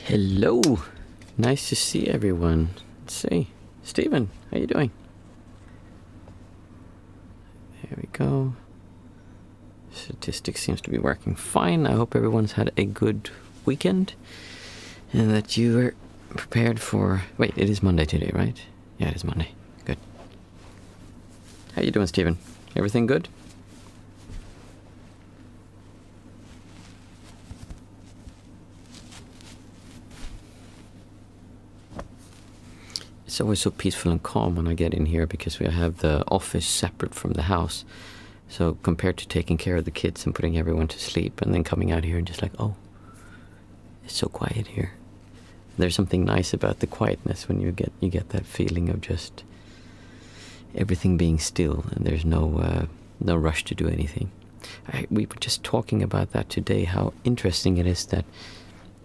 Hello, nice to see everyone. Let's see, Stephen, how you doing? There we go. Statistics seems to be working fine. I hope everyone's had a good weekend and that you are prepared for... Wait, it is Monday today, right? Yeah, it is Monday. Good. How you doing, Stephen? Everything good? It's always so peaceful and calm when I get in here because we have the office separate from the house. So compared to taking care of the kids and putting everyone to sleep and then coming out here and just like, oh, it's so quiet here. There's something nice about the quietness when you get that feeling of just everything being still and there's no rush to do anything. We were just talking about that today, how interesting it is that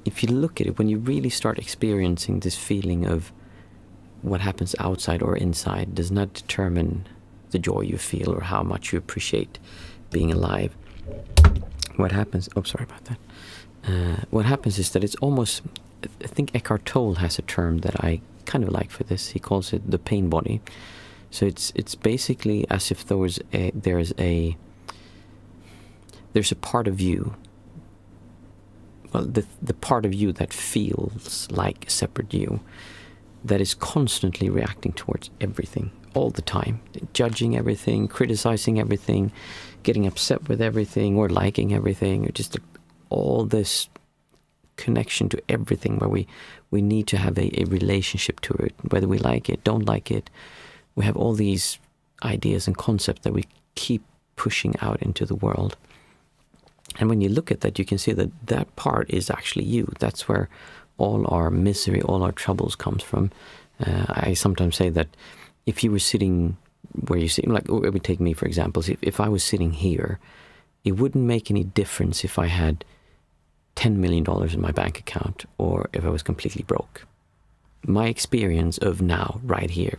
if you look at it, when you really start experiencing this feeling of what happens outside or inside does not determine the joy you feel or how much you appreciate being alive. What happens... Oh, sorry about that. What happens is that it's almost... I think Eckhart Tolle has a term that I kind of like for this. He calls it the pain body. So it's basically as if there's a part of you, well, the part of you that feels like a separate you, that is constantly reacting towards everything all the time, judging everything, criticizing everything, getting upset with everything or liking everything, or just all this connection to everything where we need to have a relationship to it, whether we like it, don't like it. We have all these ideas and concepts that we keep pushing out into the world. And when you look at that, you can see that that part is actually you. That's where all our misery, all our troubles comes from. I sometimes say that if you were sitting where you sit, like, it would take me for example, if I was sitting here, it wouldn't make any difference if I had $10 million in my bank account or if I was completely broke. My experience of now, right here,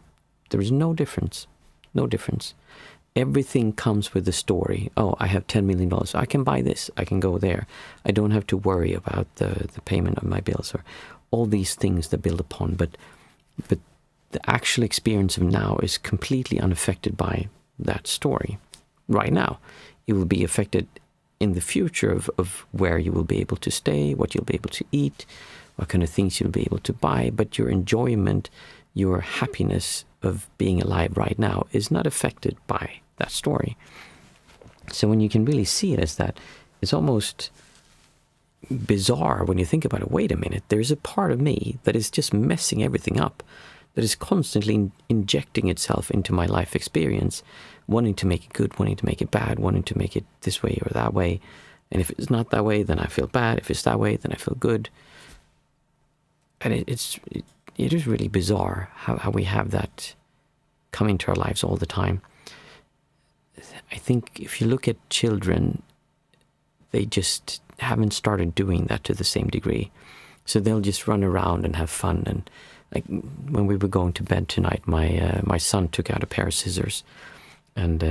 there is no difference. No difference. Everything comes with the story. Oh, I have $10 million. I can buy this. I can go there. I don't have to worry about the payment of my bills or all these things that build upon. But the actual experience of now is completely unaffected by that story. Right now, it will be affected in the future of where you will be able to stay, what you'll be able to eat, what kind of things you'll be able to buy. But your enjoyment, your happiness of being alive right now is not affected by that story. So when you can really see it as that, it's almost bizarre when you think about it. Wait a minute, there's a part of me that is just messing everything up, that is constantly injecting itself into my life experience, wanting to make it good, wanting to make it bad, wanting to make it this way or that way. And if it's not that way, then I feel bad. If it's that way, then I feel good. And it is really bizarre how we have that come into our lives all the time. I think if you look at children, they just haven't started doing that to the same degree. So they'll just run around and have fun. And like when we were going to bed tonight, my son took out a pair of scissors, and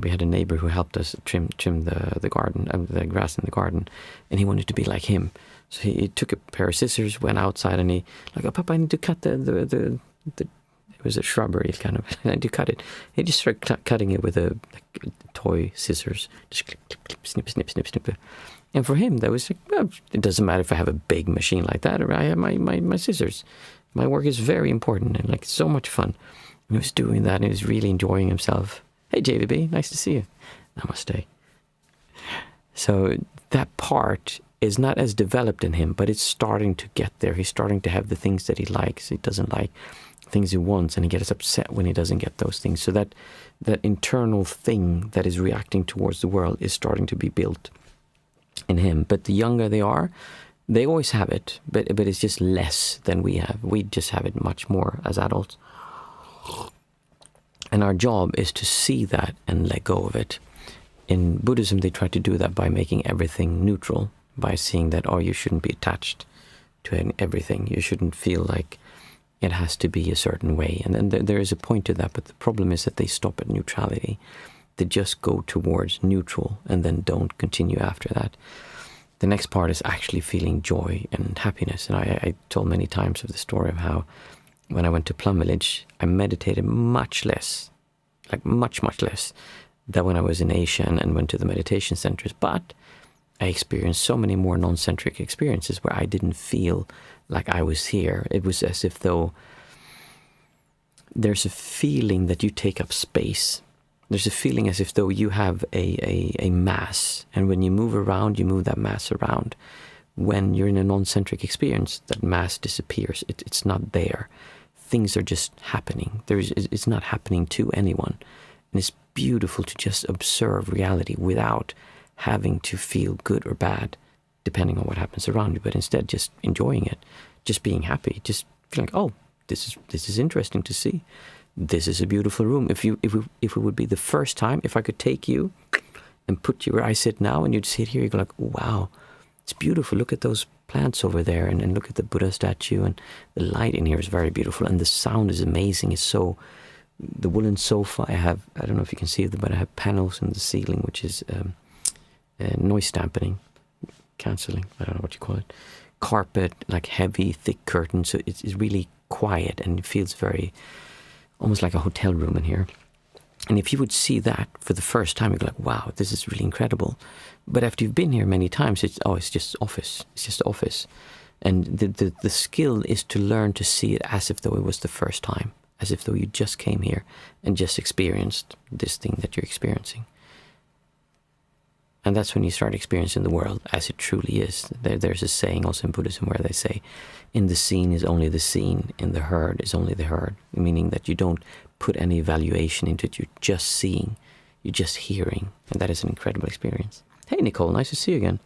we had a neighbor who helped us trim the garden, the grass in the garden, and he wanted to be like him. So he took a pair of scissors, went outside, and he like, oh, Papa, I need to cut the it was a shrubbery kind of, I need to cut it. He just started cutting it with a toy scissors, just clip, clip, clip, snip, snip, snip, snip. And for him, that was like, well, it doesn't matter if I have a big machine like that or I have my scissors. My work is very important and like so much fun. And he was doing that and he was really enjoying himself. Hey, JVB, nice to see you. Namaste. So that part is not as developed in him, but it's starting to get there. He's starting to have the things that he likes, he doesn't like, things he wants, and he gets upset when he doesn't get those things. So that internal thing that is reacting towards the world is starting to be built in him. But the younger they are, they always have it, but it's just less than we have. We just have it much more as adults. And our job is to see that and let go of it. In Buddhism, they try to do that by making everything neutral, by seeing that, oh, you shouldn't be attached to everything. You shouldn't feel like it has to be a certain way. And then there is a point to that, but the problem is that they stop at neutrality. They just go towards neutral and then don't continue after that. the next part is actually feeling joy and happiness. And I told many times of the story of how when I went to Plum Village, I meditated much less, like much less, than when I was in Asia and went to the meditation centers. But I experienced so many more non-centric experiences where I didn't feel like I was here. It was as if though there's a feeling that you take up space. There's a feeling as if though you have a mass, and when you move around, you move that mass around. When you're in a non-centric experience, that mass disappears. It's not there. Things are just happening. It's not happening to anyone. And it's beautiful to just observe reality without having to feel good or bad, depending on what happens around you, but instead just enjoying it, just being happy, just feeling, oh, this is interesting to see. This is a beautiful room. If it would be the first time, if I could take you and put you where I sit now, and you'd sit here, you go like, wow, it's beautiful. Look at those plants over there, and look at the Buddha statue, and the light in here is very beautiful, and the sound is amazing. It's so, the woolen sofa I don't know if you can see it, but I have panels in the ceiling, which is noise dampening, cancelling, I don't know what you call it. Carpet, like heavy, thick curtains, so it's really quiet, and it feels very, almost like a hotel room in here. And if you would see that for the first time, you'd go like, wow, this is really incredible. But after you've been here many times, it's just office. It's just office. And the skill is to learn to see it as if though it was the first time, as if though you just came here and just experienced this thing that you're experiencing. And that's when you start experiencing the world as it truly is. There's a saying also in Buddhism where they say, in the seen is only the seen, in the heard is only the heard, meaning that you don't put any evaluation into it. You're just seeing, you're just hearing, and that is an incredible experience. Hey, Nicole, nice to see you again.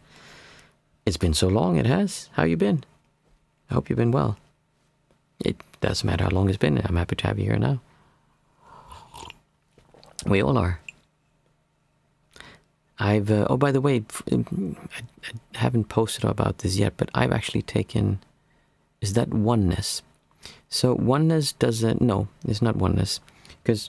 It's been so long, it has. How you been? I hope you've been well. It doesn't matter how long it's been. I'm happy to have you here now. We all are. Oh, by the way, I haven't posted about this yet, but I've actually taken, is that oneness? So oneness doesn't, no, it's not oneness, because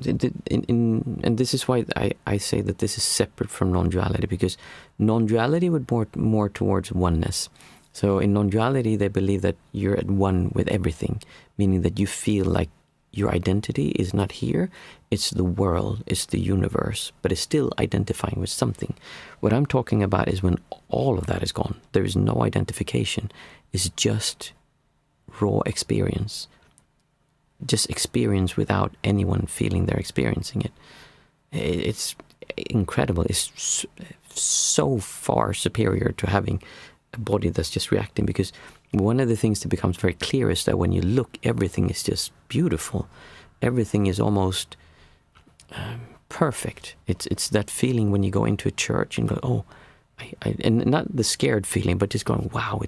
and this is why I say that this is separate from non-duality, because non-duality would more towards oneness. So in non-duality, they believe that you're at one with everything, meaning that you feel like your identity is not here, it's the world, it's the universe, but it's still identifying with something. What I'm talking about is when all of that is gone. There is no identification. It's just raw experience. Just experience without anyone feeling they're experiencing it. It's incredible. It's so far superior to having a body that's just reacting, because one of the things that becomes very clear is that when you look, everything is just beautiful. Everything is almost perfect. It's that feeling when you go into a church and go, oh, and not the scared feeling, but just going, wow,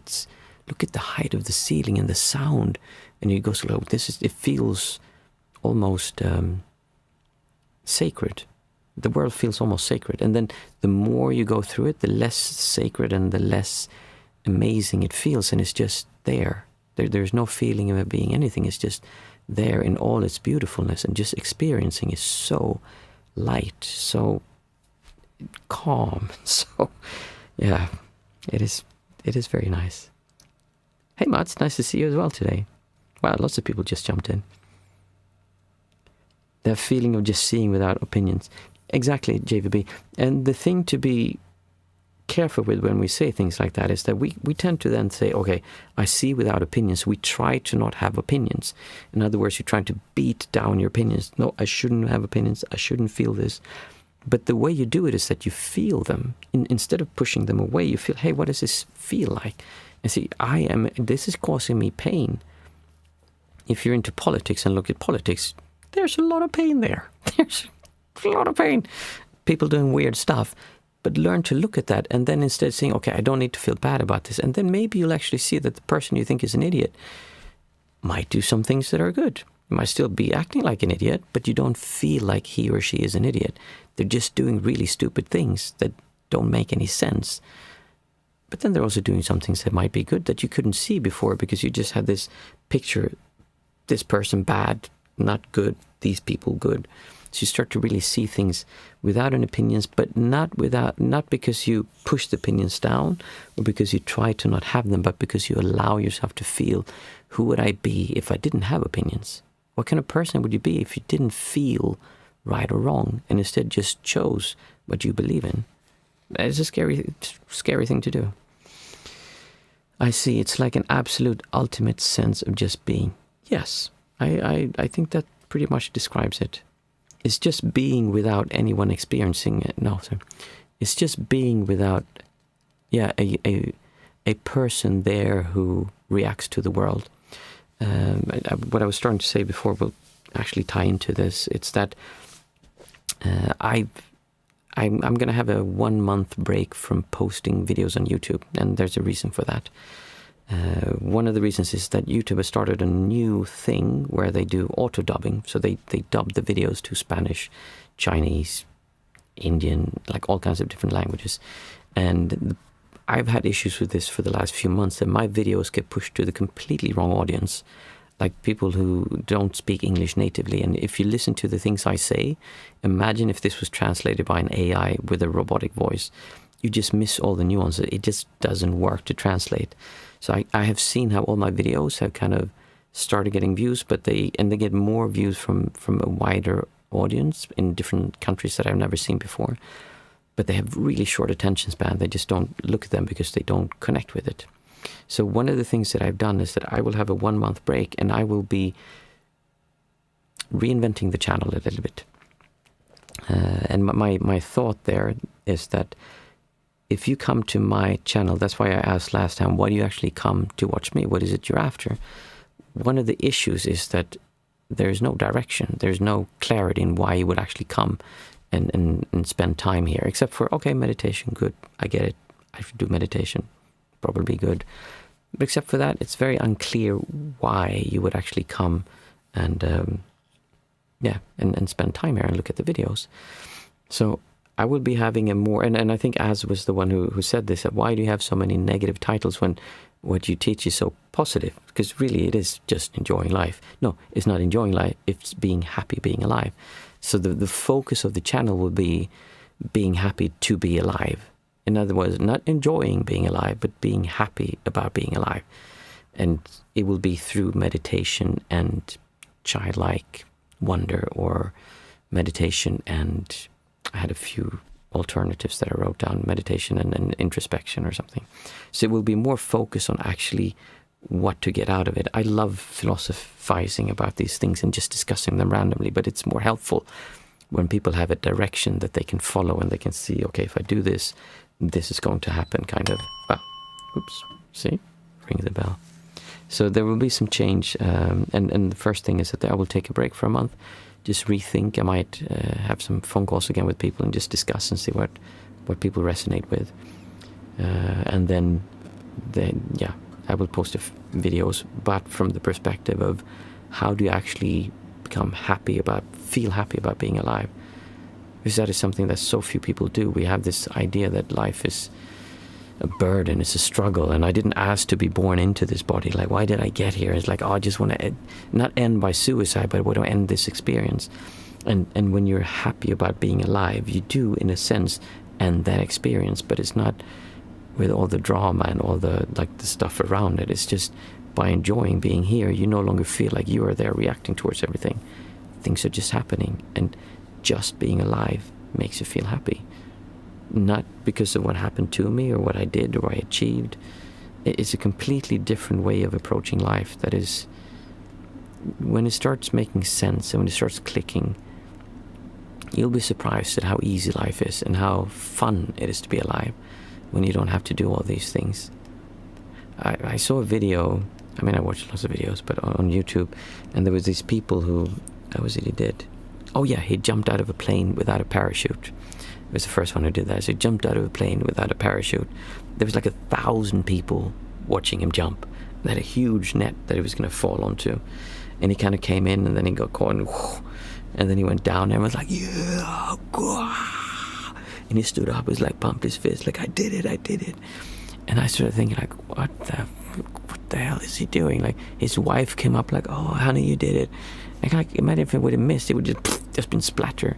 look at the height of the ceiling and the sound. And you go, so oh, it feels almost sacred. The world feels almost sacred. And then the more you go through it, the less sacred and the less amazing it feels, and it's just there. There's no feeling of it being anything. It's just there in all its beautifulness, and just experiencing is so light, so calm. So yeah, it is very nice. Hey Mats, nice to see you as well today. Wow, lots of people just jumped in. That feeling of just seeing without opinions. Exactly, JVB. And the thing to be careful with when we say things like that is that we tend to then say, okay, I see without opinions. We try to not have opinions. In other words, you're trying to beat down your opinions. No, I shouldn't have opinions. I shouldn't feel this. But the way you do it is that you feel them. Instead of pushing them away, you feel, hey, what does this feel like? And see, this is causing me pain. If you're into politics and look at politics, there's a lot of pain there. There's a lot of pain. People doing weird stuff. But learn to look at that, and then instead saying, okay, I don't need to feel bad about this. And then maybe you'll actually see that the person you think is an idiot might do some things that are good. You might still be acting like an idiot, but you don't feel like he or she is an idiot. They're just doing really stupid things that don't make any sense. But then they're also doing some things that might be good that you couldn't see before, because you just had this picture, this person bad, not good, these people good. So you start to really see things without an opinions, but not because you push the opinions down or because you try to not have them, but because you allow yourself to feel, who would I be if I didn't have opinions? What kind of person would you be if you didn't feel right or wrong and instead just chose what you believe in? It's a scary thing to do. I see. It's like an absolute ultimate sense of just being. Yes, I think that pretty much describes it. It's just being without anyone experiencing it. No, sir. It's just being without, a person there who reacts to the world. What I was starting to say before will actually tie into this. It's that I'm going to have a 1 month break from posting videos on YouTube, and there's a reason for that. One of the reasons is that YouTube has started a new thing where they do auto-dubbing. So they dub the videos to Spanish, Chinese, Indian, like all kinds of different languages. And I've had issues with this for the last few months, that my videos get pushed to the completely wrong audience, like people who don't speak English natively. And if you listen to the things I say, imagine if this was translated by an AI with a robotic voice. You just miss all the nuances. It just doesn't work to translate. So I have seen how all my videos have kind of started getting views, but they get more views from a wider audience in different countries that I've never seen before. But they have really short attention span. They just don't look at them because they don't connect with it. So one of the things that I've done is that I will have a 1 month break, and I will be reinventing the channel a little bit. And my thought there is that if you come to my channel, that's why I asked last time, why do you actually come to watch me? What is it you're after? One of the issues is that there's no direction. There's no clarity in why you would actually come and spend time here, except for, okay, meditation, good. I get it. I should do meditation, probably good. But except for that, it's very unclear why you would actually come and spend time here and look at the videos. So I will be having a more, and I think Az was the one who said this, that why do you have so many negative titles when what you teach is so positive? Because really it is just enjoying life. No, it's not enjoying life, it's being happy being alive. So the focus of the channel will be being happy to be alive. In other words, not enjoying being alive, but being happy about being alive. And it will be through meditation and childlike wonder, or meditation and I had a few alternatives that I wrote down, meditation and introspection or something. So it will be more focus on actually what to get out of it. I love philosophizing about these things and just discussing them randomly, but it's more helpful when people have a direction that they can follow and they can see, okay, if I do this, this is going to happen, kind of. Oops, see? Ring the bell. So there will be some change, and the first thing is that I will take a break for a month, just rethink. I might have some phone calls again with people and just discuss and see what people resonate with. And then I will post videos, but from the perspective of how do you actually feel happy about being alive? Because that is something that so few people do. We have this idea that life is a burden, it's a struggle, and I didn't ask to be born into this body. Like, why did I get here? It's like, I just want to not end by suicide, but I want to end this experience. And when you're happy about being alive, you do, in a sense, end that experience, but it's not with all the drama and all the stuff around it. It's just by enjoying being here, you no longer feel like you are there reacting towards everything. Things are just happening, and just being alive makes you feel happy. Not because of what happened to me or what I did or I achieved. It's a completely different way of approaching life. That is, when it starts making sense and when it starts clicking, you'll be surprised at how easy life is and how fun it is to be alive when you don't have to do all these things. I saw a video, I watched lots of videos, but on YouTube, and there was these people who, what was it he did? Oh yeah, he jumped out of a plane without a parachute. It was the first one who did that. So he jumped out of a plane without a parachute. There was like 1,000 people watching him jump. They had a huge net that he was going to fall onto. And he kind of came in, and then he got caught, and then he went down and was like, yeah, and he stood up, was like, pumped his fist, like, I did it. And I started thinking, like, what the hell is he doing? Like, his wife came up like, oh, honey, you did it. Like, imagine if it would have missed, it would just just been splattered.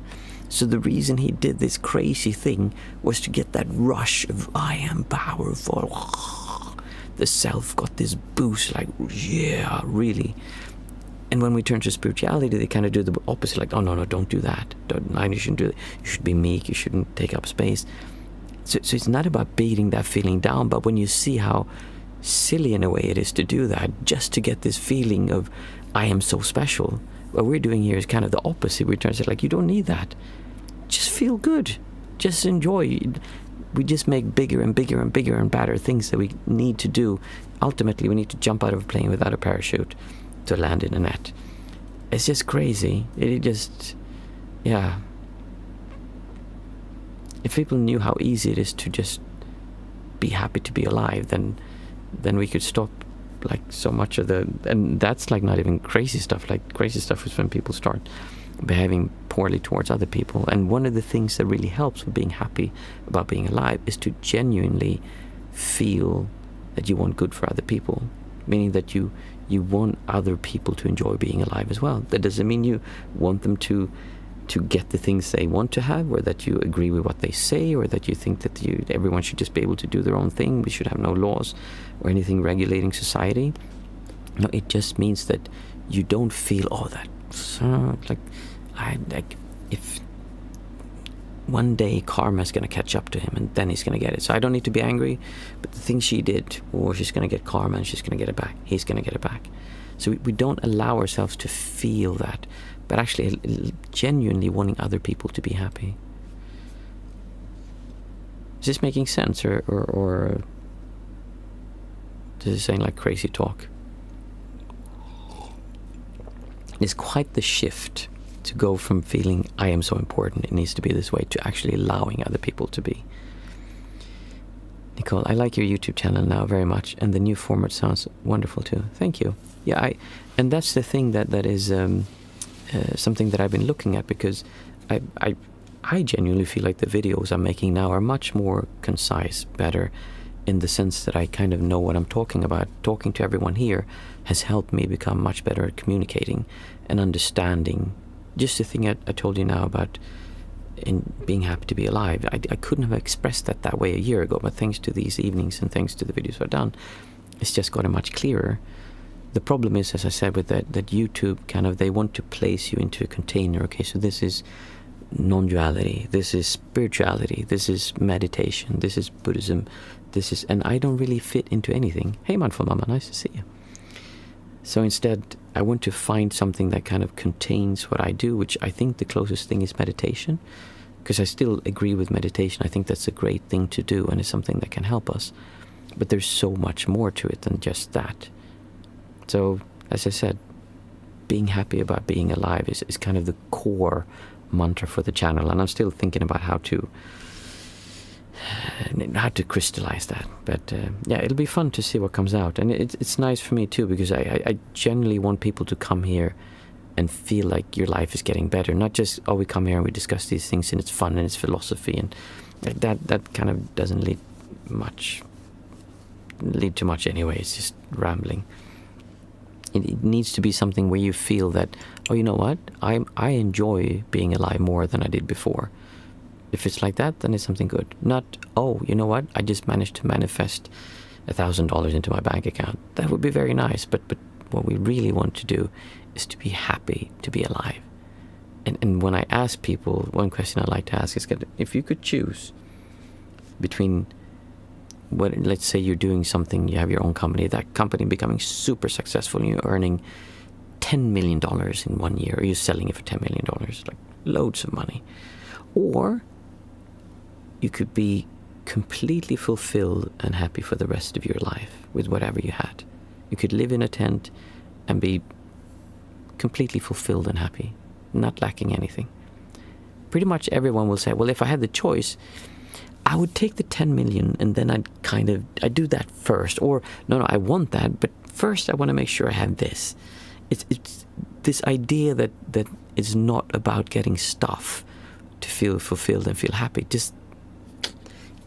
So the reason he did this crazy thing was to get that rush of, I am powerful. The self got this boost, like, yeah, really. And when we turn to spirituality, they kind of do the opposite, like, oh, no, don't do that. You shouldn't do that. You should be meek. You shouldn't take up space. So it's not about beating that feeling down, but when you see how silly in a way it is to do that, just to get this feeling of, I am so special, what we're doing here is kind of the opposite. We're trying to say, like, you don't need that. Just feel good. Just enjoy. We just make bigger and bigger and bigger and badder things that we need to do. Ultimately, we need to jump out of a plane without a parachute to land in a net. It's just crazy. It just, yeah. If people knew how easy it is to just be happy to be alive, then we could stop like so much of the, and that's like not even crazy stuff. Like crazy stuff is when people start behaving poorly towards other people. And one of the things that really helps with being happy about being alive is to genuinely feel that you want good for other people, meaning that you want other people to enjoy being alive as well. That doesn't mean you want them to get the things they want to have, or that you agree with what they say, or that you think that everyone should just be able to do their own thing. We should have no laws or anything regulating society. No, it just means that you don't feel, if one day karma's going to catch up to him and then he's going to get it. So I don't need to be angry, but the thing she did, she's going to get karma and she's going to get it back. He's going to get it back. So we don't allow ourselves to feel that, but actually genuinely wanting other people to be happy. Is this making sense, or this is saying like crazy talk? It's quite the shift to go from feeling I am so important, it needs to be this way, to actually allowing other people to be. Nicole, I like your YouTube channel now very much, and the new format sounds wonderful too. Thank you. Yeah, and that's the thing that is something that I've been looking at, because I genuinely feel like the videos I'm making now are much more concise, better, in the sense that I kind of know what I'm talking about. Talking to everyone here has helped me become much better at communicating and understanding. Just the thing I told you now about in being happy to be alive, I couldn't have expressed that way a year ago, but thanks to these evenings and thanks to the videos I've done, it's just gotten much clearer. The problem is, as I said, with that YouTube kind of, they want to place you into a container. Okay, so this is non-duality, this is spirituality, this is meditation, this is Buddhism, and I don't really fit into anything. Hey, Mindful Mama, nice to see you. So instead, I want to find something that kind of contains what I do, which I think the closest thing is meditation, because I still agree with meditation. I think that's a great thing to do, and it's something that can help us. But there's so much more to it than just that. So, as I said, being happy about being alive is kind of the core mantra for the channel, and I'm still thinking about how to crystallize that. But yeah, it'll be fun to see what comes out, and it's nice for me too, because I generally want people to come here and feel like your life is getting better, not just, we come here and we discuss these things and it's fun and it's philosophy, and that kind of doesn't lead to much anyway. It's just rambling. It needs to be something where you feel that, you know what, I enjoy being alive more than I did before. If it's like that, then it's something good. Not, you know what, I just managed to manifest $1,000 into my bank account. That would be very nice, but what we really want to do is to be happy to be alive. And when I ask people, one question I like to ask is, if you could choose between, let's say you're doing something, you have your own company, that company becoming super successful and you're earning $10 million in 1 year, or you're selling it for $10 million, like loads of money. Or you could be completely fulfilled and happy for the rest of your life with whatever you had. You could live in a tent and be completely fulfilled and happy, not lacking anything. Pretty much everyone will say, well, if I had the choice, I would take the 10 million and then I'd do that first. Or, no, I want that, but first I want to make sure I have this. It's this idea that it's not about getting stuff to feel fulfilled and feel happy. Just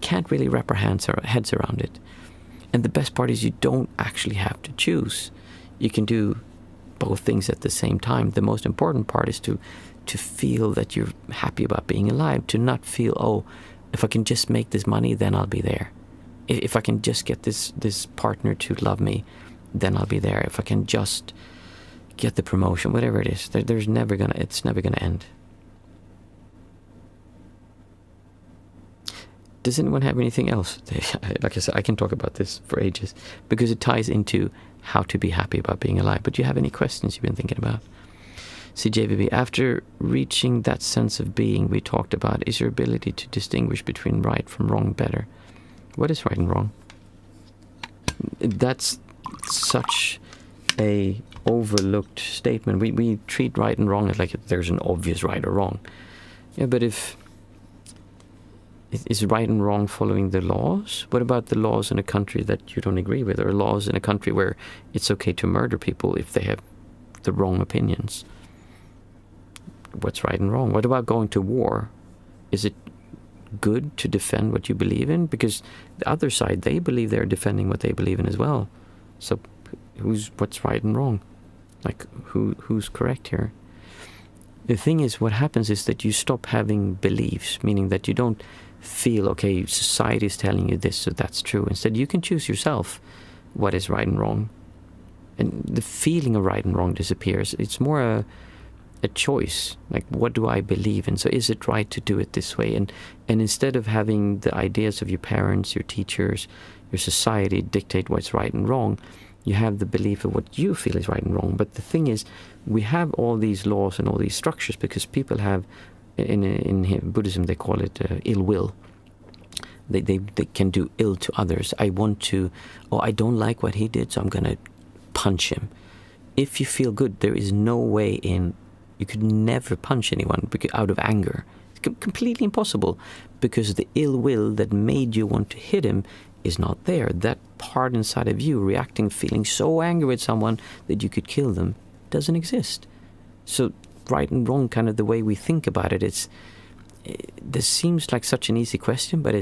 can't really wrap our heads around it. And the best part is you don't actually have to choose. You can do both things at the same time. The most important part is to feel that you're happy about being alive, to not feel, oh, if I can just make this money, then I'll be there. If I can just get this partner to love me, then I'll be there. If I can just get the promotion, whatever it is, it's never gonna end. Does anyone have anything else? Like I said, I can talk about this for ages because it ties into how to be happy about being alive. But do you have any questions you've been thinking about? CJVB, after reaching that sense of being we talked about, is your ability to distinguish between right from wrong better? What is right and wrong? That's such a overlooked statement. We treat right and wrong as like there's an obvious right or wrong. Yeah, but is right and wrong following the laws? What about the laws in a country that you don't agree with, or laws in a country where it's okay to murder people if they have the wrong opinions? What's right and wrong? What about going to war? Is it good to defend what you believe in? Because the other side, they believe they're defending what they believe in as well. So what's right and wrong? Like who's correct here? The thing is, what happens is that you stop having beliefs, meaning that you don't feel, okay, society is telling you this, so that's true. Instead, you can choose yourself what is right and wrong. And the feeling of right and wrong disappears. It's more a choice. Like, what do I believe in? So is it right to do it this way? And instead of having the ideas of your parents, your teachers, your society dictate what's right and wrong, you have the belief of what you feel is right and wrong. But the thing is, we have all these laws and all these structures because people have, in Buddhism they call it ill will. They can do ill to others. I don't like what he did, so I'm going to punch him. If you feel good, there is no way you could never punch anyone out of anger. It's completely impossible, because the ill will that made you want to hit him is not there. That part inside of you reacting, feeling so angry with someone that you could kill them, doesn't exist. So right and wrong, kind of the way we think about it, this seems like such an easy question, but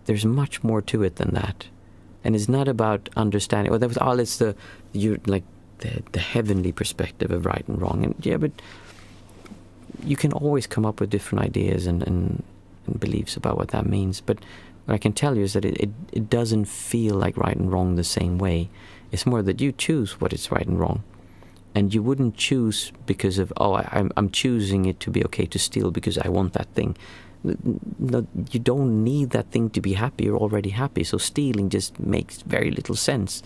there's much more to it than that. And it's not about understanding, it's the heavenly perspective of right and wrong. And yeah, but you can always come up with different ideas and beliefs about what that means. But what I can tell you is that it doesn't feel like right and wrong the same way. It's more that you choose what is right and wrong. And you wouldn't choose because of, I'm choosing it to be okay to steal because I want that thing. No, you don't need that thing to be happy. You're already happy. So stealing just makes very little sense.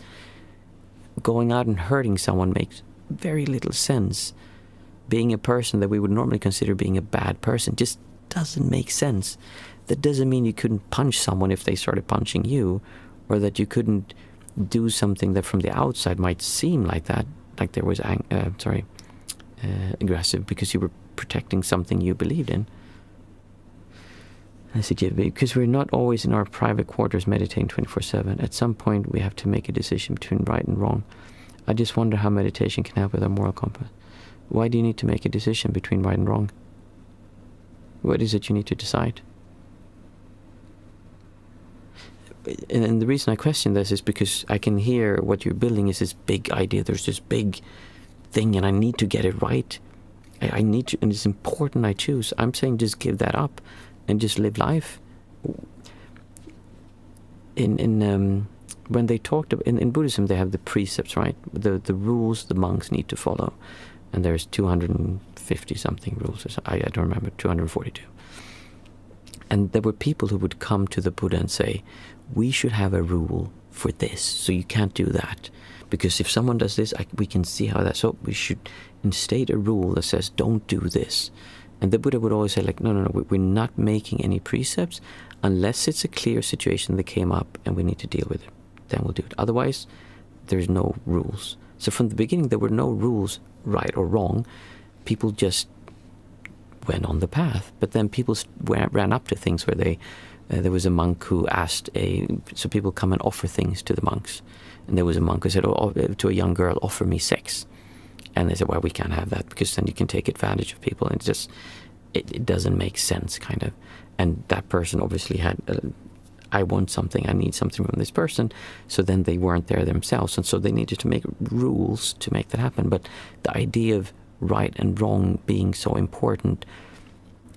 Going out and hurting someone makes very little sense. Being a person that we would normally consider being a bad person just doesn't make sense. That doesn't mean you couldn't punch someone if they started punching you, or that you couldn't do something that from the outside might seem like that, like there was aggressive because you were protecting something you believed in. I said, yeah, because we're not always in our private quarters meditating 24/7. At some point we have to make a decision between right and wrong. I just wonder how meditation can help with our moral compass. Why do you need to make a decision between right and wrong? What is it you need to decide? And the reason I question this is because I can hear what you're building is this big idea. There's this big thing and I need to get it right. I need to, and it's important I choose. I'm saying just give that up and just live life. When they talked about, in Buddhism they have the precepts, right? The rules the monks need to follow. And there's 250 something rules. I don't remember, 242. And there were people who would come to the Buddha and say, we should have a rule for this, so you can't do that. Because if someone does this, we can see how that, so we should instate a rule that says, don't do this. And the Buddha would always say, like, no, we're not making any precepts unless it's a clear situation that came up and we need to deal with it. Then we'll do it. Otherwise, there's no rules. So from the beginning, there were no rules, right or wrong. People just went on the path. But then people ran up to things where there was a monk who asked so people come and offer things to the monks. And there was a monk who said, to a young girl, offer me sex. And they said, well, we can't have that because then you can take advantage of people. And it doesn't make sense, kind of. And that person obviously had I want something, I need something from this person. So then they weren't there themselves, and so they needed to make rules to make that happen. But the idea of right and wrong being so important,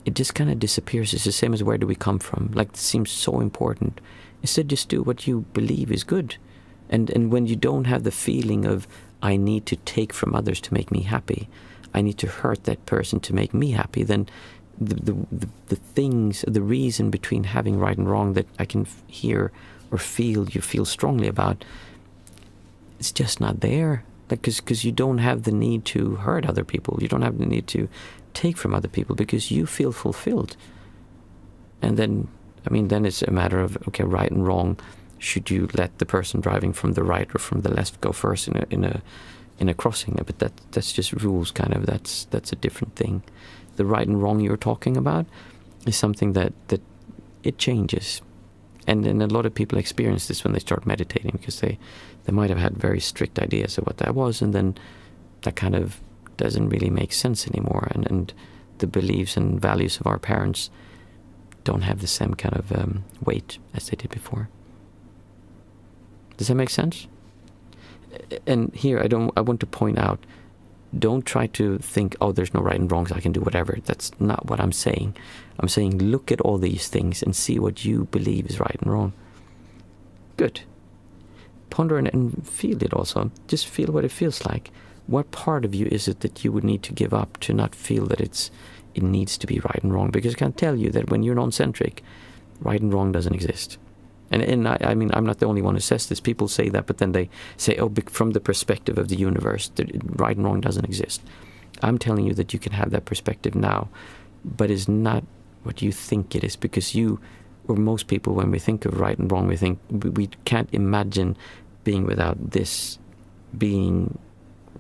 it just kind of disappears. It's the same as where do we come from? Like, it seems so important. Instead, just do what you believe is good. And when you don't have the feeling of, I need to take from others to make me happy, I need to hurt that person to make me happy, then the things, the reason between having right and wrong that I can hear or feel, you feel strongly about, it's just not there. Like, because you don't have the need to hurt other people. You don't have the need to take from other people because you feel fulfilled. And then, then it's a matter of, okay, right and wrong. Should you let the person driving from the right or from the left go first in a crossing? But that's just rules, kind of. That's a different thing. The right and wrong you're talking about is something that it changes. And then a lot of people experience this when they start meditating, because they might have had very strict ideas of what that was, and then that kind of doesn't really make sense anymore. And the beliefs and values of our parents don't have the same kind of weight as they did before. Does that make sense? And here I want to point out, don't try to think, oh, there's no right and wrong, so I can do whatever. That's not what I'm saying. I'm saying look at all these things and see what you believe is right and wrong. Good. Ponder and feel it also. Just feel what it feels like. What part of you is it that you would need to give up to not feel that it needs to be right and wrong? Because I can tell you that when you're non-centric, right and wrong doesn't exist. And I'm not the only one who says this. People say that, but then they say, oh, from the perspective of the universe, right and wrong doesn't exist. I'm telling you that you can have that perspective now, but it's not what you think it is, because you, or most people, when we think of right and wrong, we think we can't imagine being without this being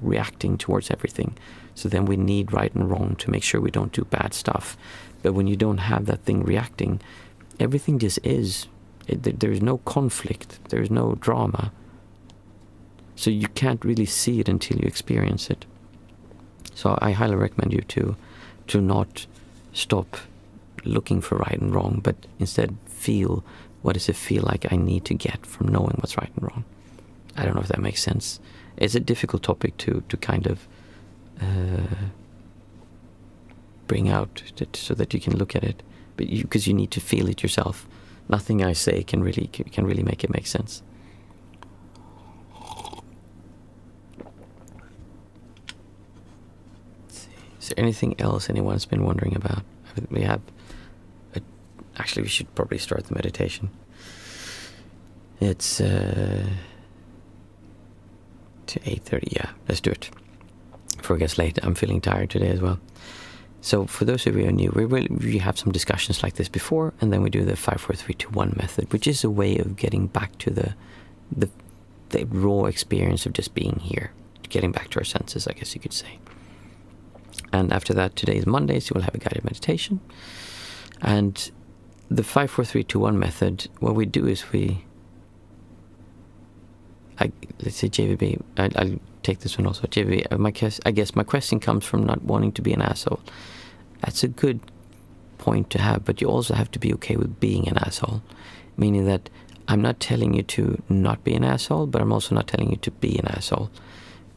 reacting towards everything. So then we need right and wrong to make sure we don't do bad stuff. But when you don't have that thing reacting, everything just is. There's no conflict, there's no drama. So you can't really see it until you experience it. So I highly recommend you to not stop looking for right and wrong, but instead feel, what does it feel like I need to get from knowing what's right and wrong. I don't know if that makes sense. It's a difficult topic to kind of bring out so that you can look at it, but because you need to feel it yourself. Nothing I say can really make it make sense. Let's see. Is there anything else anyone's been wondering about? We have. Actually, we should probably start the meditation. It's to 8:30. Yeah, let's do it. Before it gets late, I'm feeling tired today as well. So for those of you who are new, we have some discussions like this before, and then we do the 5, 4, 3, 2, 1 method, which is a way of getting back to the raw experience of just being here, getting back to our senses, I guess you could say. And after that, today is Monday, so we'll have a guided meditation. And the 5, 4, 3, 2, 1 method, what we do is let's say JVB, I'll take this one also. JVB, I guess my question comes from not wanting to be an asshole. That's a good point to have, but you also have to be okay with being an asshole. Meaning that I'm not telling you to not be an asshole, but I'm also not telling you to be an asshole.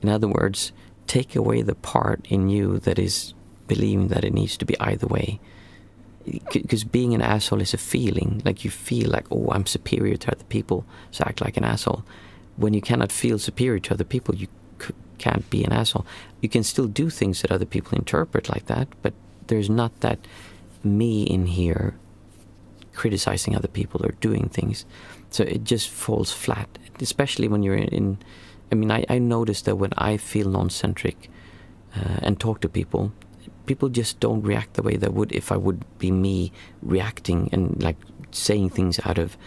In other words, take away the part in you that is believing that it needs to be either way. Because being an asshole is a feeling. Like you feel like, oh, I'm superior to other people, so I act like an asshole. When you cannot feel superior to other people, you can't be an asshole. You can still do things that other people interpret like that, but there's not that me in here criticizing other people or doing things. So it just falls flat, especially when you're in I noticed that when I feel non-centric and talk to people just don't react the way they would if I would be me reacting and like saying things out of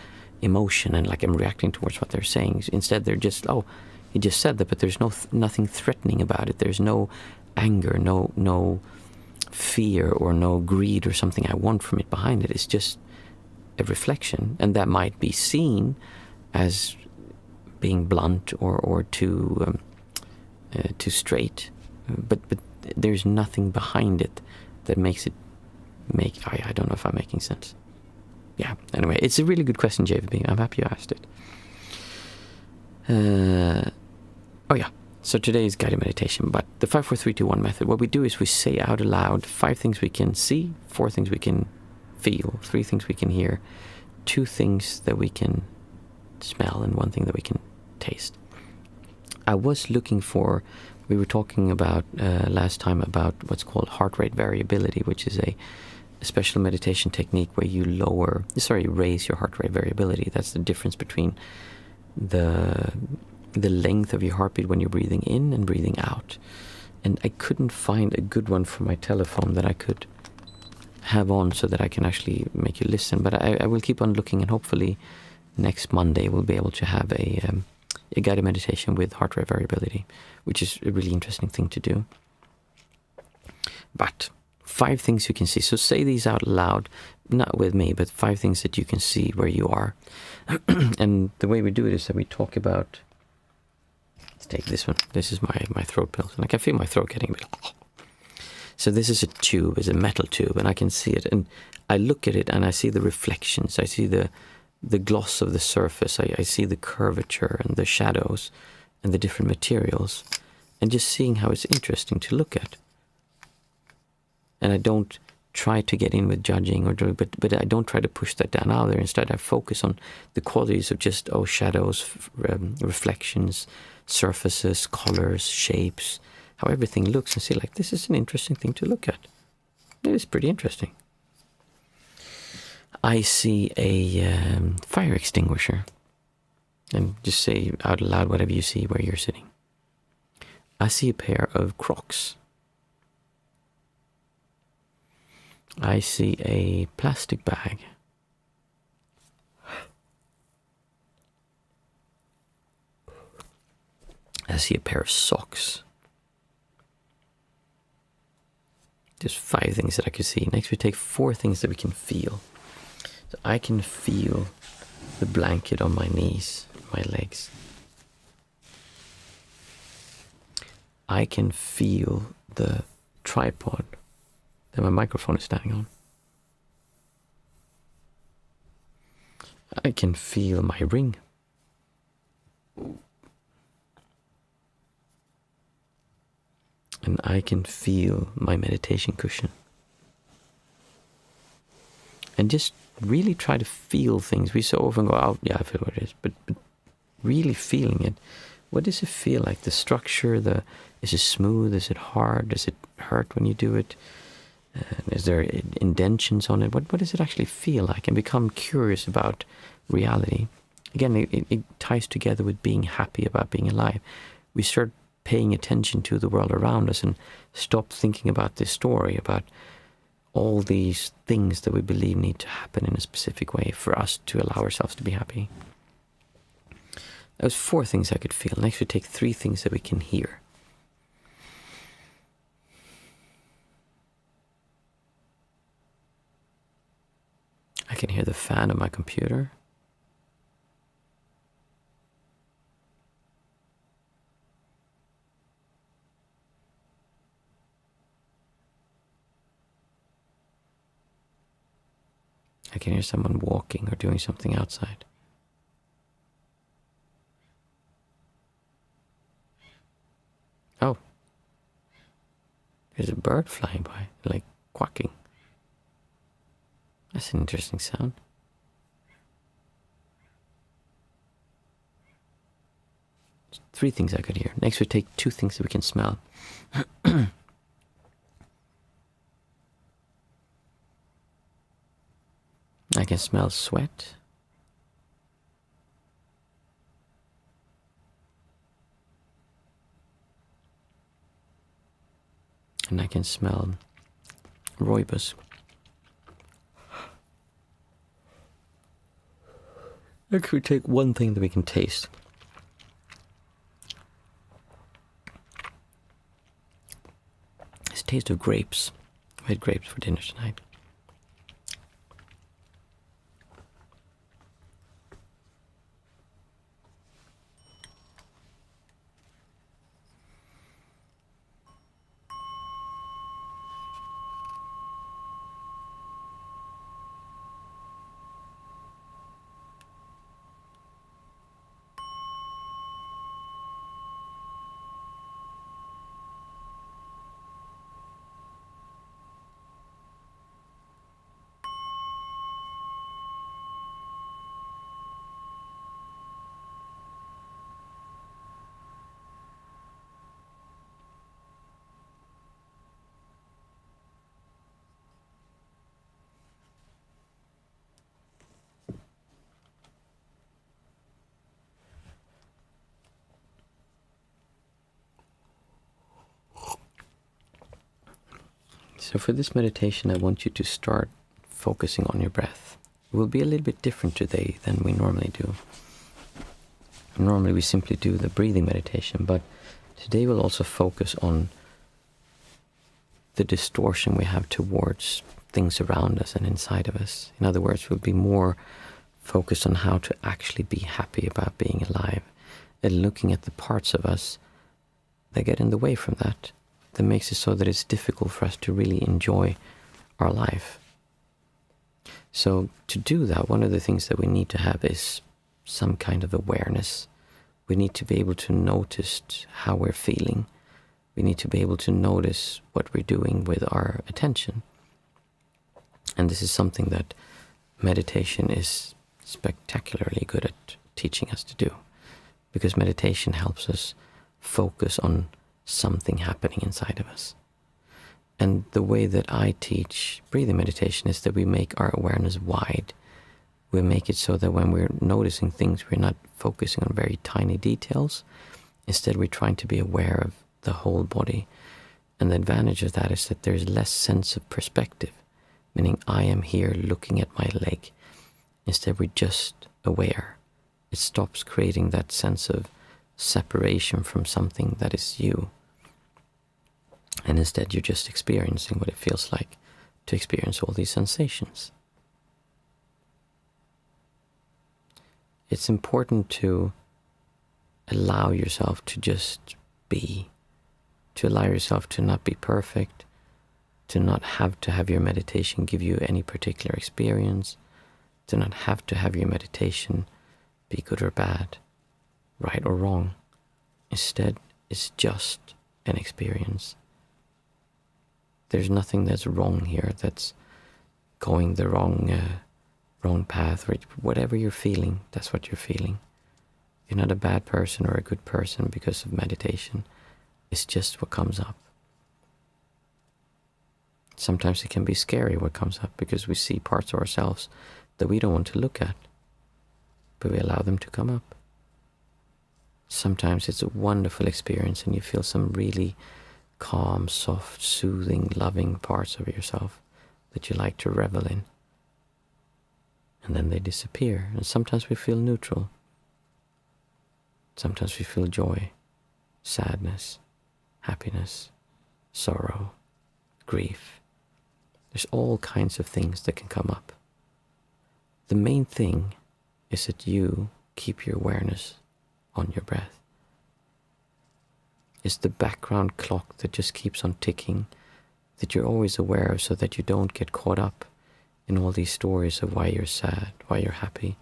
emotion and like I'm reacting towards what they're saying. Instead, they're just, oh, he just said that, but there's nothing threatening about it. There's no anger, no fear or no greed or something I want from it behind it. It's just a reflection, and that might be seen as being blunt or too straight, but there's nothing behind it that makes it I don't know if I'm making sense. yeah, anyway, it's a really good question, JVB. I'm happy you asked it. Oh yeah, so today is guided meditation, but the 5, 4, 3, 2, 1 method, what we do is we say out aloud 5 things we can see, 4 things we can feel, 3 things we can hear, 2 things that we can smell, and 1 thing that we can taste. I was looking for, we were talking about last time about what's called heart rate variability, which is a special meditation technique where you raise your heart rate variability. That's the difference between the length of your heartbeat when you're breathing in and breathing out. And I couldn't find a good one for my telephone that I could have on so that I can actually make you listen. But I will keep on looking, and hopefully next Monday we'll be able to have a guided meditation with heart rate variability, which is a really interesting thing to do. But 5 things you can see. So say these out loud, not with me, but 5 things that you can see where you are. And the way we do it is that we talk about, let's take this one. This is my throat pills, and I can feel my throat getting a bit. So this is a tube, it's a metal tube, and I can see it. And I look at it and I see the reflections. I see the gloss of the surface. I see the curvature and the shadows and the different materials, and just seeing how it's interesting to look at. And I don't try to get in with judging but I don't try to push that down either. Instead, I focus on the qualities of just shadows, reflections, surfaces, colors, shapes, how everything looks, and see like this is an interesting thing to look at. It is pretty interesting. I see a fire extinguisher, and just say out loud whatever you see where you're sitting. I see a pair of Crocs. I see a plastic bag. I see a pair of socks. Just 5 things that I can see. Next we take 4 things that we can feel. So I can feel the blanket on my knees, my legs. I can feel the tripod that my microphone is standing on. I can feel my ring. And I can feel my meditation cushion. And just really try to feel things. We so often go out, yeah, I feel what it is, but really feeling it. What does it feel like? The structure, is it smooth? Is it hard? Does it hurt when you do it? Is there indentions on it? What does it actually feel like? And become curious about reality. Again, it ties together with being happy about being alive. We start paying attention to the world around us and stop thinking about this story, about all these things that we believe need to happen in a specific way for us to allow ourselves to be happy. That was 4 things I could feel. Next we take 3 things that we can hear. I can hear the fan of my computer. I can hear someone walking or doing something outside. Oh, there's a bird flying by, like quacking. That's an interesting sound. There's 3 things I could hear. Next we take 2 things that we can smell. I can smell sweat. And I can smell rooibos. Next we take 1 thing that we can taste. It's the taste of grapes. We had grapes for dinner tonight. So for this meditation, I want you to start focusing on your breath. It will be a little bit different today than we normally do. Normally we simply do the breathing meditation, but today we'll also focus on the distortion we have towards things around us and inside of us. In other words, we'll be more focused on how to actually be happy about being alive and looking at the parts of us that get in the way from that makes it so that it's difficult for us to really enjoy our life. So to do that, one of the things that we need to have is some kind of awareness. We need to be able to notice how we're feeling. We need to be able to notice what we're doing with our attention. And this is something that meditation is spectacularly good at teaching us to do, because meditation helps us focus on something happening inside of us. And the way that I teach breathing meditation is that we make our awareness wide. We make it so that when we're noticing things, we're not focusing on very tiny details. Instead, we're trying to be aware of the whole body. And the advantage of that is that there's less sense of perspective, meaning I am here looking at my leg. Instead, we're just aware. It stops creating that sense of separation from something that is you. And instead, you're just experiencing what it feels like to experience all these sensations. It's important to allow yourself to just be, to allow yourself to not be perfect, to not have to have your meditation give you any particular experience, to not have to have your meditation be good or bad, right or wrong. Instead, it's just an experience. There's nothing that's wrong here, that's going the wrong path, or whatever you're feeling, that's what you're feeling. You're not a bad person or a good person because of meditation. It's just what comes up. Sometimes it can be scary what comes up because we see parts of ourselves that we don't want to look at, but we allow them to come up. Sometimes it's a wonderful experience and you feel some really calm, soft, soothing, loving parts of yourself that you like to revel in. And then they disappear. And sometimes we feel neutral. Sometimes we feel joy, sadness, happiness, sorrow, grief. There's all kinds of things that can come up. The main thing is that you keep your awareness on your breath. It's the background clock that just keeps on ticking, that you're always aware of, so that you don't get caught up in all these stories of why you're sad, why you're happy,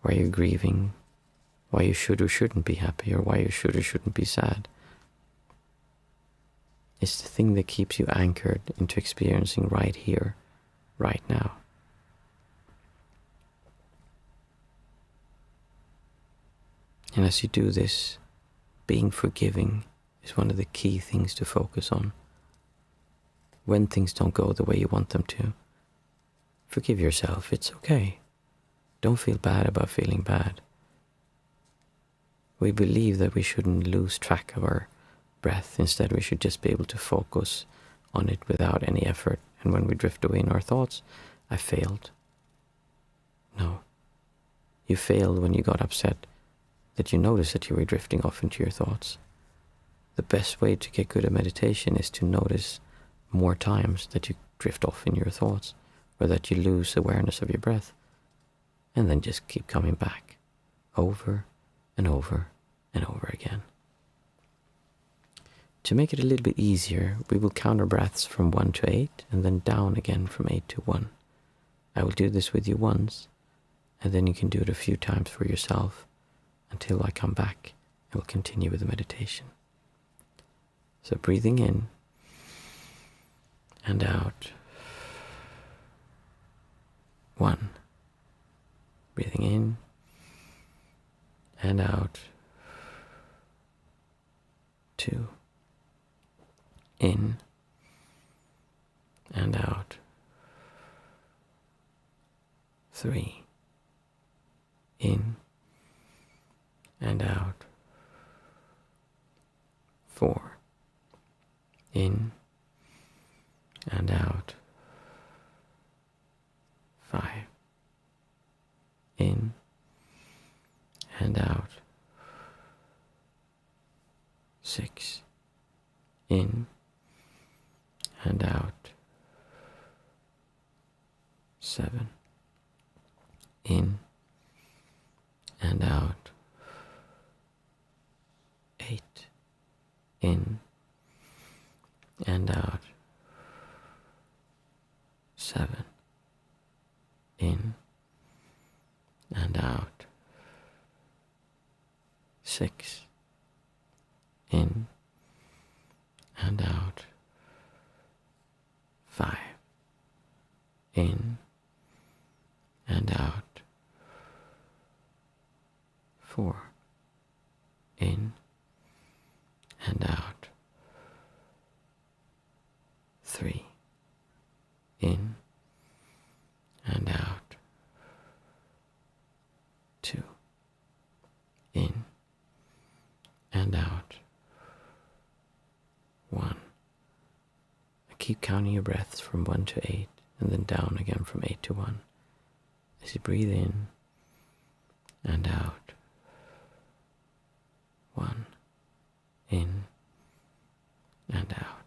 why you're grieving, why you should or shouldn't be happy, or why you should or shouldn't be sad. It's the thing that keeps you anchored into experiencing right here, right now. And as you do this, being forgiving is one of the key things to focus on. When things don't go the way you want them to, forgive yourself. It's okay. Don't feel bad about feeling bad. We believe that we shouldn't lose track of our breath. Instead, we should just be able to focus on it without any effort. And when we drift away in our thoughts, I failed. No. You failed when you got upset that you noticed that you were drifting off into your thoughts. The best way to get good at meditation is to notice more times that you drift off in your thoughts, or that you lose awareness of your breath, and then just keep coming back over and over and over again. To make it a little bit easier, we will count our breaths from 1 to 8 and then down again from 8 to 1. I will do this with you once, and then you can do it a few times for yourself until I come back and we'll continue with the meditation. So breathing in and out. 1. Breathing in and out. 2. In and out. 3. In and out. 4. In and out. 5. In and out. 6. In and out. 7. In and out. 8. In and out. 7. In and out. 6. In and out. 5. In and out. 4. In and out. 3. In and out. 2. In and out. 1. Keep counting your breaths from 1 to 8 and then down again from 8 to 1 as you breathe in and out. 1. In and out.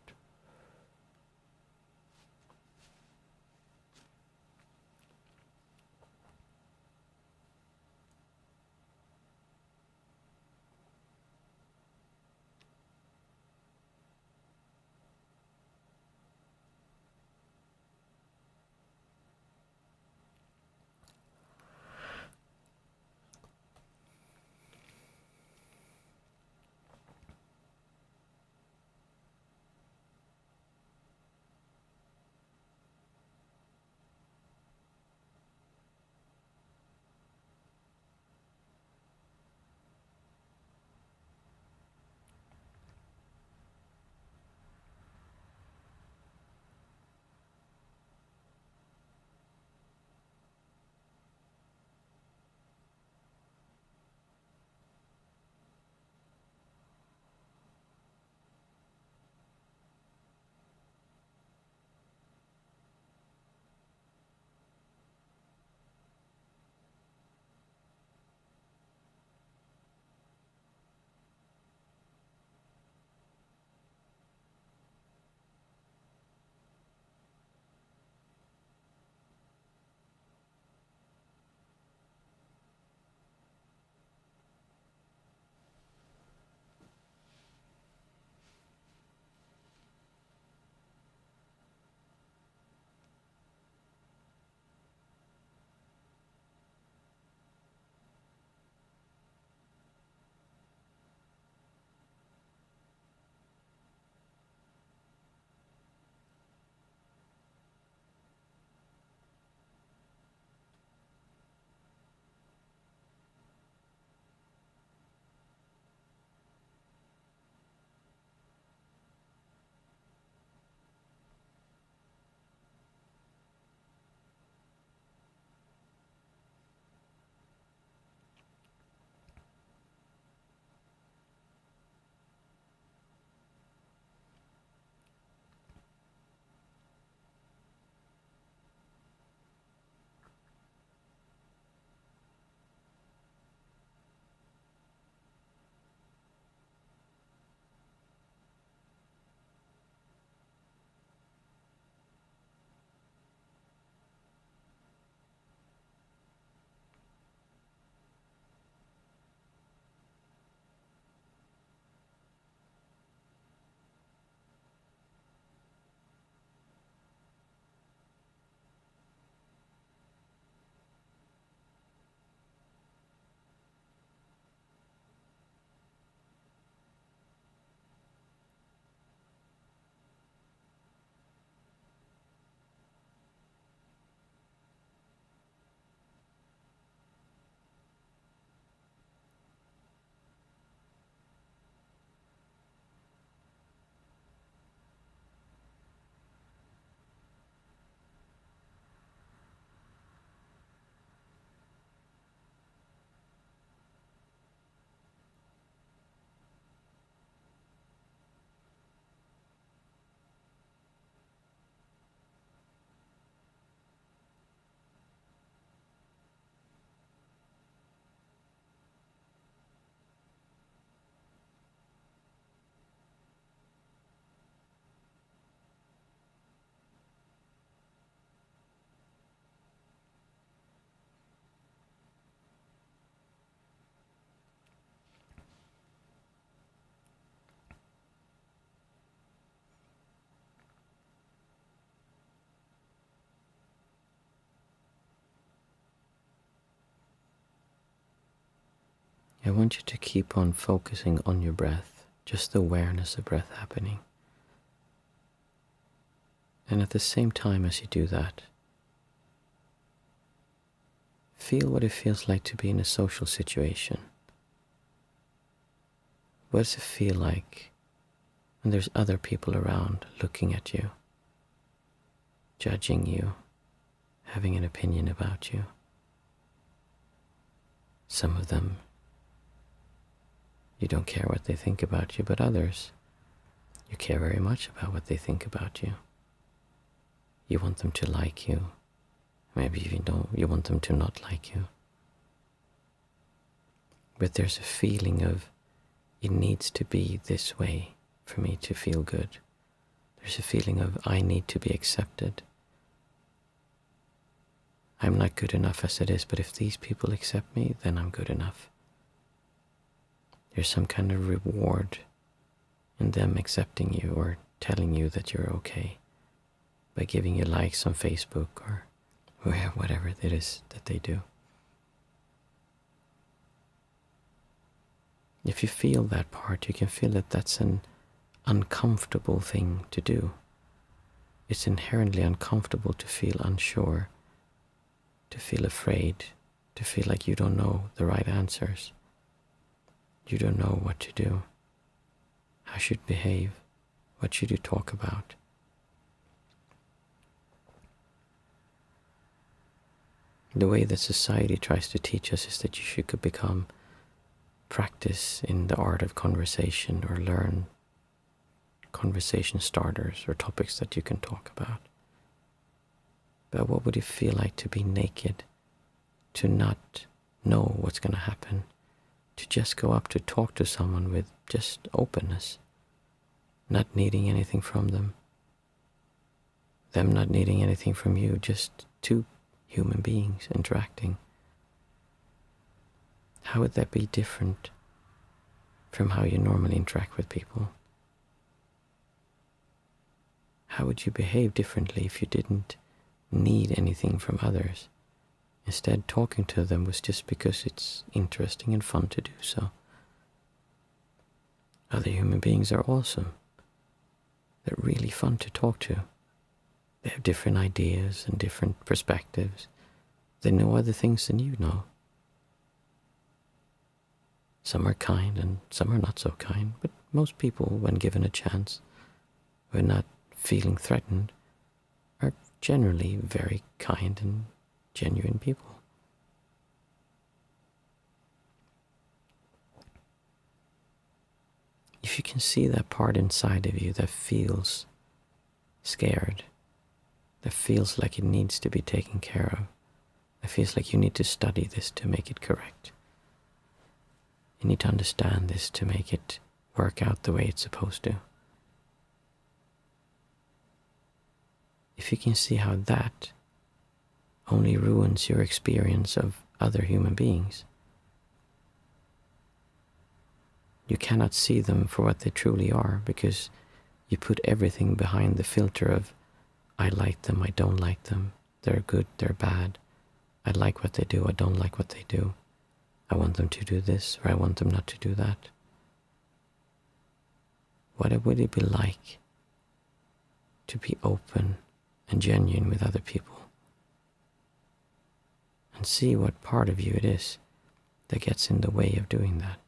I want you to keep on focusing on your breath, just the awareness of breath happening. And at the same time as you do that, feel what it feels like to be in a social situation. What does it feel like when there's other people around looking at you, judging you, having an opinion about you? Some of them, you don't care what they think about you, but others, you care very much about what they think about you. You want them to like you. Maybe even you want them to not like you. But there's a feeling of, it needs to be this way for me to feel good. There's a feeling of, I need to be accepted. I'm not good enough as it is, but if these people accept me, then I'm good enough. There's some kind of reward in them accepting you or telling you that you're okay by giving you likes on Facebook or whatever it is that they do. If you feel that part, you can feel that that's an uncomfortable thing to do. It's inherently uncomfortable to feel unsure, to feel afraid, to feel like you don't know the right answers. You don't know what to do, how you should behave, what should you talk about. The way that society tries to teach us is that you should practice in the art of conversation or learn conversation starters or topics that you can talk about. But what would it feel like to be naked, to not know what's going to happen, to just go up to talk to someone with just openness, not needing anything from them not needing anything from you, just two human beings interacting? How would that be different from how you normally interact with people? How would you behave differently if you didn't need anything from others? Instead, talking to them was just because it's interesting and fun to do so. Other human beings are awesome. They're really fun to talk to. They have different ideas and different perspectives. They know other things than you know. Some are kind and some are not so kind, but most people, when given a chance, when not feeling threatened, are generally very kind and genuine people. If you can see that part inside of you that feels scared, that feels like it needs to be taken care of, that feels like you need to study this to make it correct, you need to understand this to make it work out the way it's supposed to. If you can see how that only ruins your experience of other human beings, you cannot see them for what they truly are because you put everything behind the filter of, I like them, I don't like them, they're good, they're bad, I like what they do, I don't like what they do, I want them to do this or I want them not to do that. What would it be like to be open and genuine with other people and see what part of you it is that gets in the way of doing that?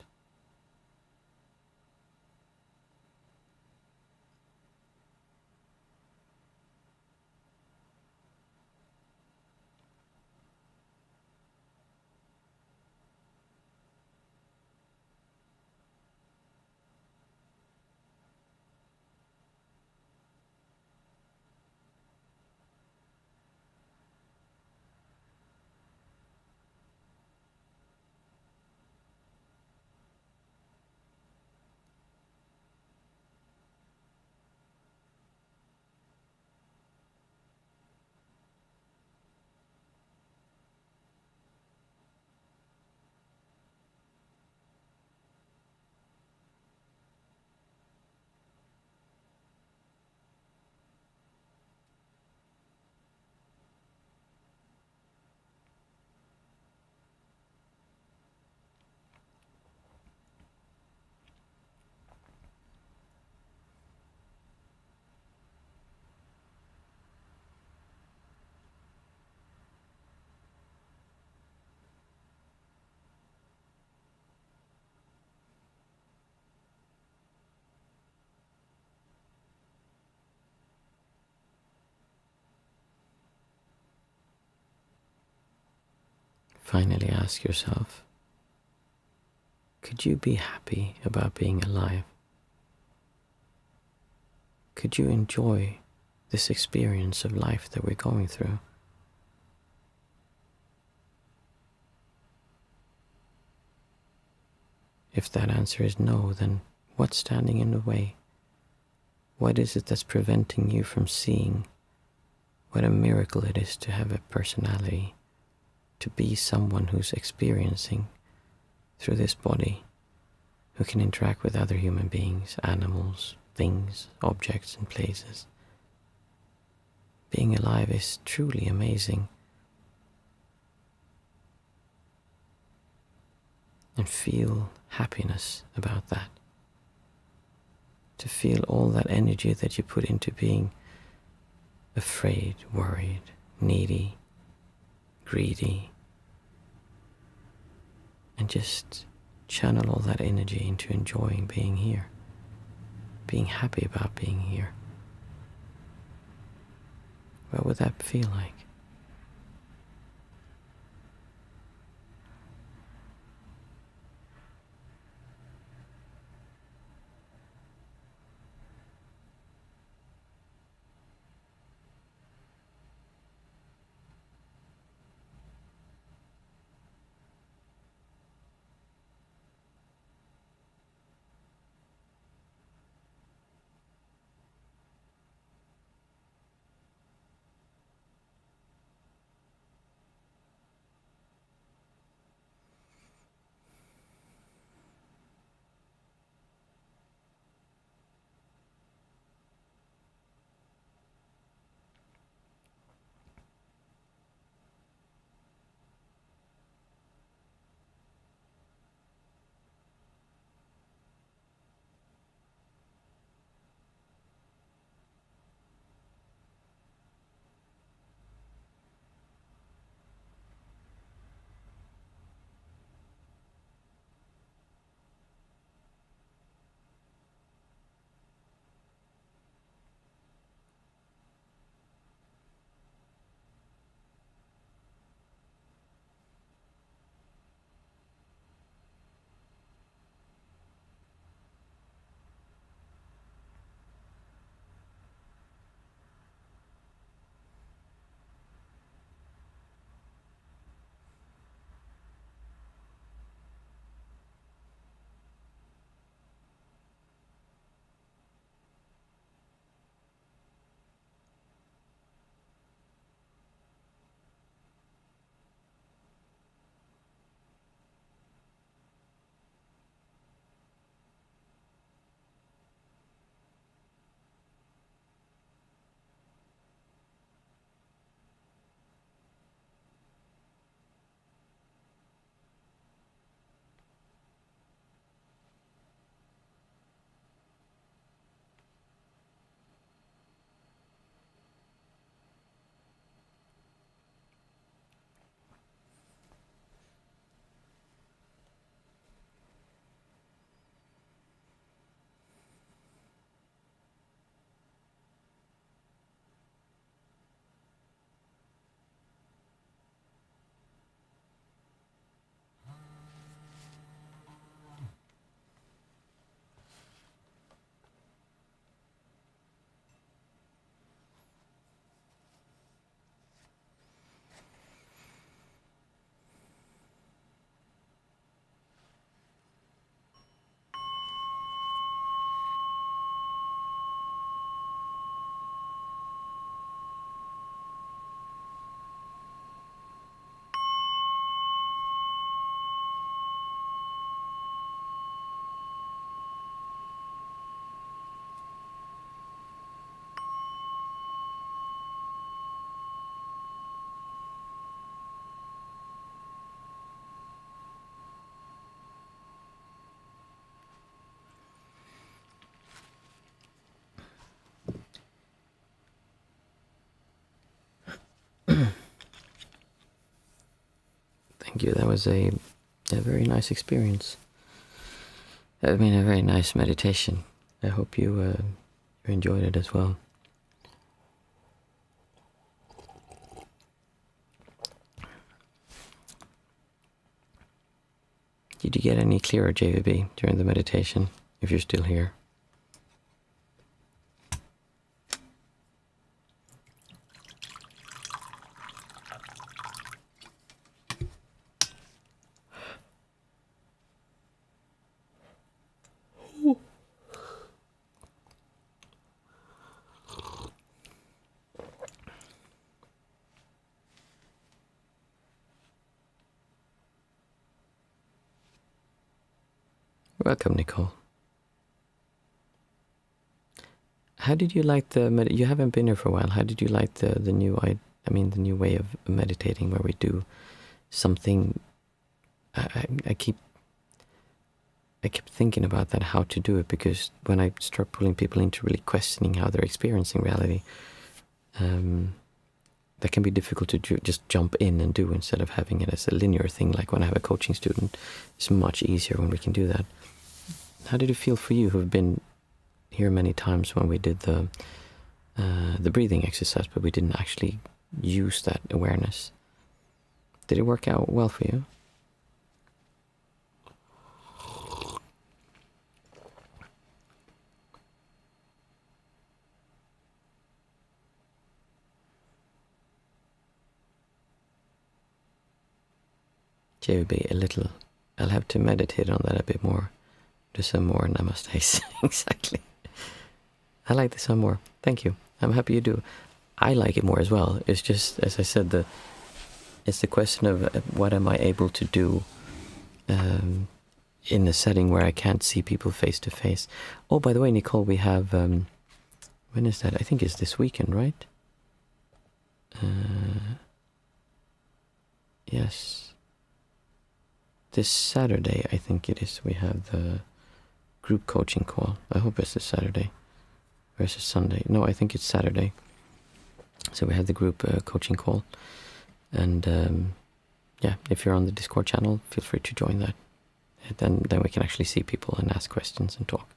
finally ask yourself, could you be happy about being alive? Could you enjoy this experience of life that we're going through? If that answer is no, then what's standing in the way? What is it that's preventing you from seeing what a miracle it is to have a personality, to be someone who's experiencing through this body, who can interact with other human beings, animals, things, objects, and places? Being alive is truly amazing. And feel happiness about that. To feel all that energy that you put into being afraid, worried, needy, greedy, and just channel all that energy into enjoying being here, being happy about being here. What would that feel like? Thank you. That was a very nice experience. I mean, a very nice meditation. I hope you enjoyed it as well. Did you get any clearer, JVB, during the meditation, if you're still here? Welcome, Nicole. How did you like you haven't been here for a while. How did you like the new the new way of meditating, where we do something? I keep thinking about that, how to do it, because when I start pulling people into really questioning how they're experiencing reality, that can be difficult to just jump in and do, instead of having it as a linear thing. Like when I have a coaching student, it's much easier when we can do that. How did it feel for you, who have been here many times, when we did the breathing exercise, but we didn't actually use that awareness? Did it work out well for you? JVB, a little. I'll have to meditate on that a bit more. Do some more namaste. Exactly. I like this some more. Thank you. I'm happy you do. I like it more as well. It's just, as I said, it's the question of what am I able to do in a setting where I can't see people face to face. Oh, by the way, Nicole, we have, when is that? I think it's this weekend, right? Yes. This Saturday, I think it is, we have the group coaching call. I hope it's this Saturday. Or is it Sunday? No, I think it's Saturday. So we have the group coaching call. And yeah, if you're on the Discord channel, feel free to join that. And then we can actually see people and ask questions and talk.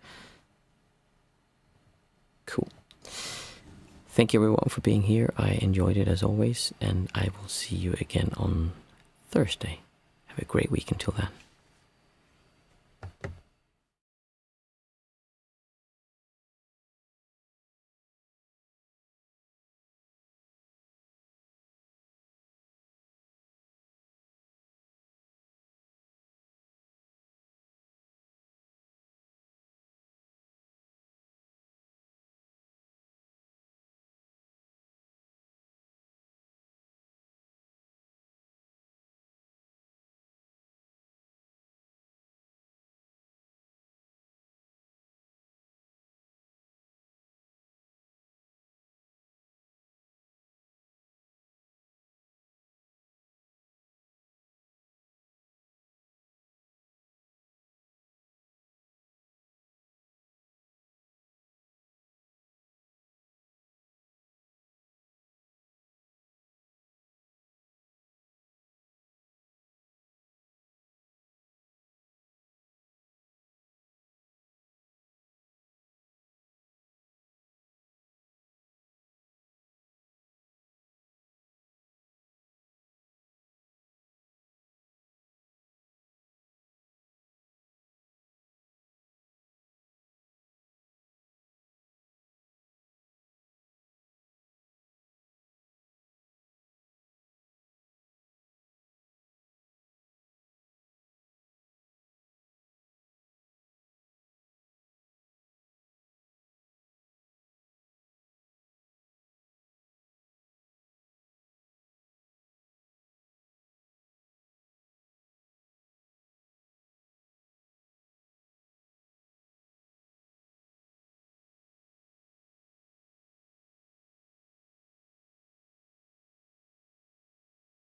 Cool. Thank you everyone for being here. I enjoyed it as always. And I will see you again on Thursday. Have a great week until then.